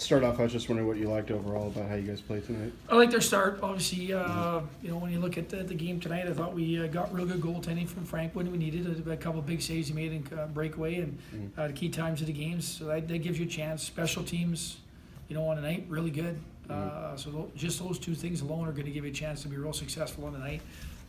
start off, I was just wondering what you liked overall about how you guys played tonight. I like their start. Obviously, when you look at the game tonight, I thought we got real good goaltending from Frank when we needed a couple of big saves he made in breakaway and the key times of the games. So that gives you a chance. Special teams, on the night, really good. So just those two things alone are going to give you a chance to be real successful on the night.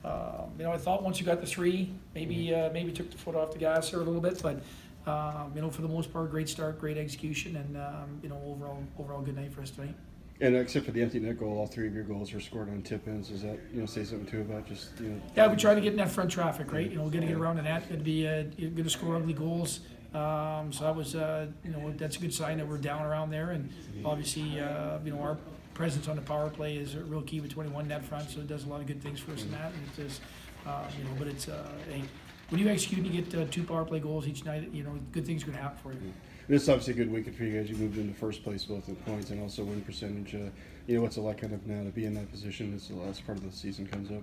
I thought once you got the three, maybe took the foot off the gas there a little bit, but for the most part, great start, great execution, and overall good night for us tonight. And except for the empty net goal, all three of your goals were scored on tip-ins. Does that say something too about just Yeah, we try to get net front traffic, right? We're going to get around the net. Going to be going to score ugly goals. So that was that's a good sign that we're down around there, and obviously our presence on the power play is real key with 21 net front, so it does a lot of good things for us in that. And it is, but it's when you execute and you get 2 power play goals each night, good things are going to happen for you. This is obviously a good weekend for you guys. You moved into first place both in points and also win percentage. What's it like kind of now to be in that position as the last part of the season comes up?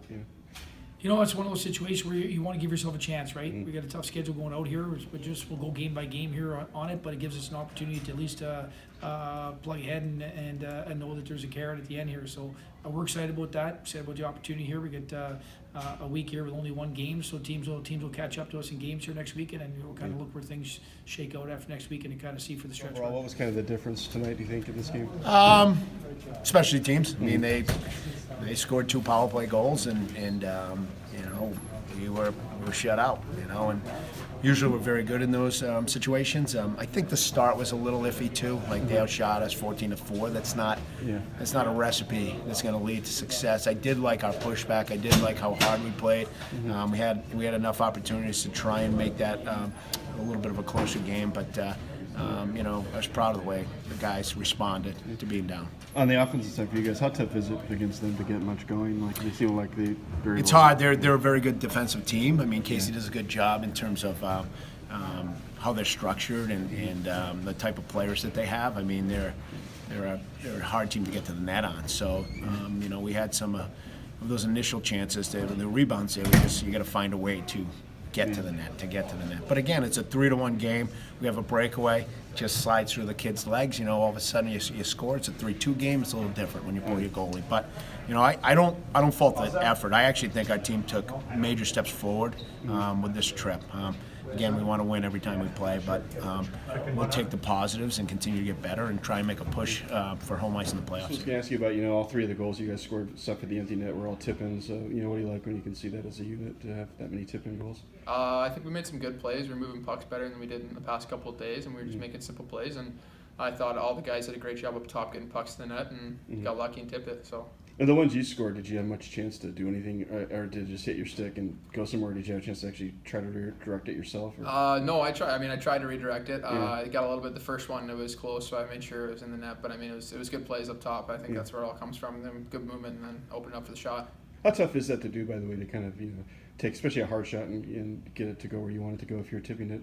It's one of those situations where you want to give yourself a chance, right? We got a tough schedule going out here. We'll go game by game here on it, but it gives us an opportunity to at least plug ahead and know that there's a carrot at the end here. So we're excited about that. Excited about the opportunity here. We get a week here with only 1 game, so teams will catch up to us in games here next weekend, and we'll kind of look where things shake out after next weekend and kind of see for the stretch. Overall, what was kind of the difference tonight, do you think, in this game? Specialty teams. I mean, they scored 2 power play goals, and we were shut out. And usually we're very good in those situations. I think the start was a little iffy too. Like they outshot us 14-4. That's not a recipe that's going to lead to success. I did like our pushback. I did like how hard we played. We had enough opportunities to try and make that a little bit of a closer game, but. I was proud of the way the guys responded to being down. On the offensive side for you guys, how tough is it against them to get much going? Like they seem like they very. It's hard. They're a very good defensive team. I mean, Casey does a good job in terms of how they're structured and the type of players that they have. I mean, they're a hard team to get to the net on. So we had some of those initial chances. The rebounds there. You got to find a way to get to the net. But again, it's a 3-1 game. We have a breakaway, just slides through the kid's legs. All of a sudden you score. It's a 3-2 game. It's a little different when you pull your goalie. But I don't fault the effort. I actually think our team took major steps forward with this trip. Again, we want to win every time we play, but we'll take the positives and continue to get better and try and make a push for home ice in the playoffs. I was going to ask you about, all 3 of the goals you guys scored, except for the empty net, were all tip-ins. So, what do you like when you can see that as a unit to have that many tip-in goals? I think we made some good plays. We're moving pucks better than we did in the past couple of days, and we were just making simple plays. And I thought all the guys did a great job up top getting pucks to the net and got lucky and tipped it. So. And the ones you scored, did you have much chance to do anything, or did it just hit your stick and go somewhere? Did you have a chance to actually try to redirect it yourself? Or? No, I tried. I tried to redirect it. I got a little bit. The first one, it was close, so I made sure it was in the net. But it was good plays up top. I think that's where it all comes from. And then good movement, and then open up for the shot. How tough is that to do, by the way, to kind of take, especially a hard shot and get it to go where you want it to go if you're tipping it?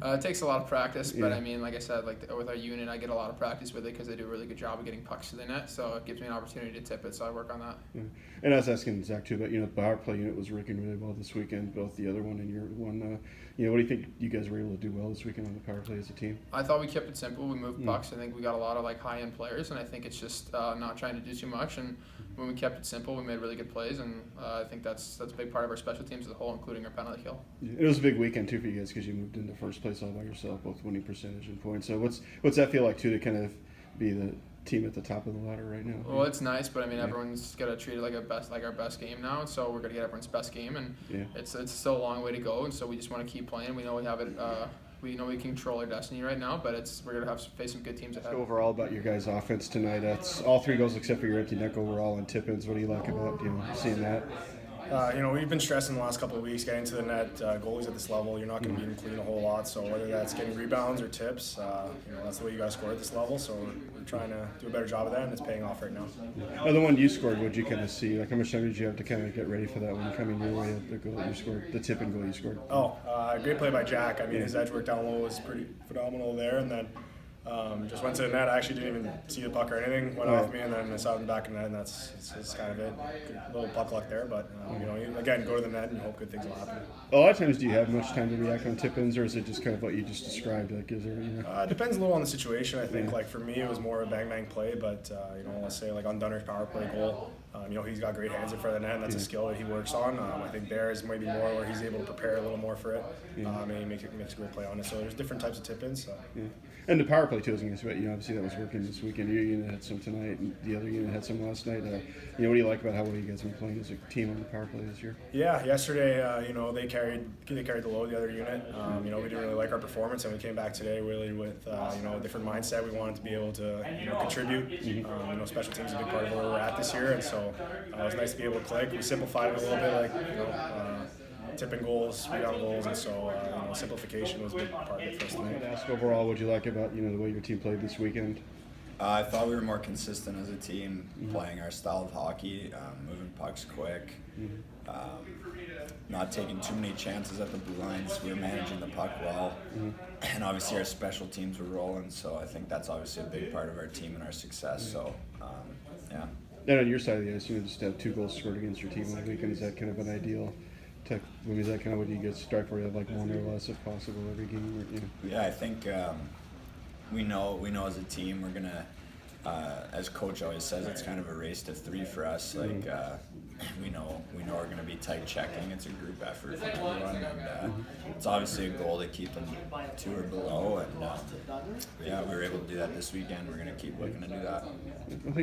It takes a lot of practice, but like I said, with our unit, I get a lot of practice with it because they do a really good job of getting pucks to the net. So it gives me an opportunity to tip it. So I work on that. Yeah. And I was asking Zach too about the power play unit was working really well this weekend, both the other one and your one. What do you think you guys were able to do well this weekend on the power play as a team? I thought we kept it simple. We moved pucks. I think we got a lot of high-end players, and I think it's just not trying to do too much. And when we kept it simple, we made really good plays, and I think that's a big part of our special teams as a whole, including our penalty kill. Yeah. It was a big weekend too for you guys because you moved into first place all by yourself, both winning percentage and points. So what's that feel like too to kind of be the team at the top of the ladder right now? Well, it's nice, but everyone's got to treat it like our best game now. So we're gonna get everyone's best game, and it's still a long way to go. And so we just want to keep playing. We know we have it. We know we can control our destiny right now, but we're gonna face some good teams ahead. Overall, about your guys' offense tonight, that's all 3 goals except for your empty net goal were all on tip-ins. What do you like about seeing that? We've been stressing the last couple of weeks getting to the net. Goalies at this level, you're not going to beat them clean a whole lot. So whether that's getting rebounds or tips, that's the way you guys score at this level. So we're trying to do a better job of that, and it's paying off right now. Now, the one you scored, what did you kind of see? How much time did you have to kind of get ready for that one coming your way? The goal you scored, the tip-in goal you scored. Great play by Jack. His edge work down low was pretty phenomenal there, and then. Just went to the net. I actually didn't even see the puck or anything. Went off me, and then I saw it in the back of the net, and that's kind of it. Good little puck luck there, but you again, go to the net and hope good things will happen. A lot of times, do you have much time to react on tip-ins, or is it just kind of what you just described? Like, is there, It depends a little on the situation. I think, like for me, it was more a bang play, but let's say like on Dunner's power play goal, he's got great hands in front of the net, and that's a skill that he works on. I think there is maybe more where he's able to prepare a little more for it, and he makes a great play on it. So there's different types of tip-ins. So. Yeah. And the power play too, I was going to say, obviously that was working this weekend. Your unit had some tonight, and the other unit had some last night. What do you like about how well you guys have been playing as a team on the power play this year? Yeah, yesterday, they carried the load, the other unit. We didn't really like our performance, and we came back today really with a different mindset. We wanted to be able to contribute. Special teams is a big part of where we're at this year, and so it was nice to be able to click. We simplified it a little bit, tipping goals, rebound goals, and so simplification was a big part of it for us tonight. Ask overall, what you like about the way your team played this weekend? I thought we were more consistent as a team, playing our style of hockey, moving pucks quick, not taking too many chances at the blue lines. We were managing the puck well, and obviously our special teams were rolling. So I think that's obviously a big part of our team and our success. So, yeah. And on your side of the ice, just have 2 goals scored against your team on the weekend. Is that kind of an ideal? Is that kind of what you guys strive for? You have like 1 or less if possible every game? Yeah, I think we know as a team we're gonna, as coach always says, it's kind of a race to 3 for us. Like we know we're gonna be tight checking. It's a group effort for everyone, and it's obviously a goal to keep them 2 or below. And we were able to do that this weekend. We're gonna keep looking to do that. I think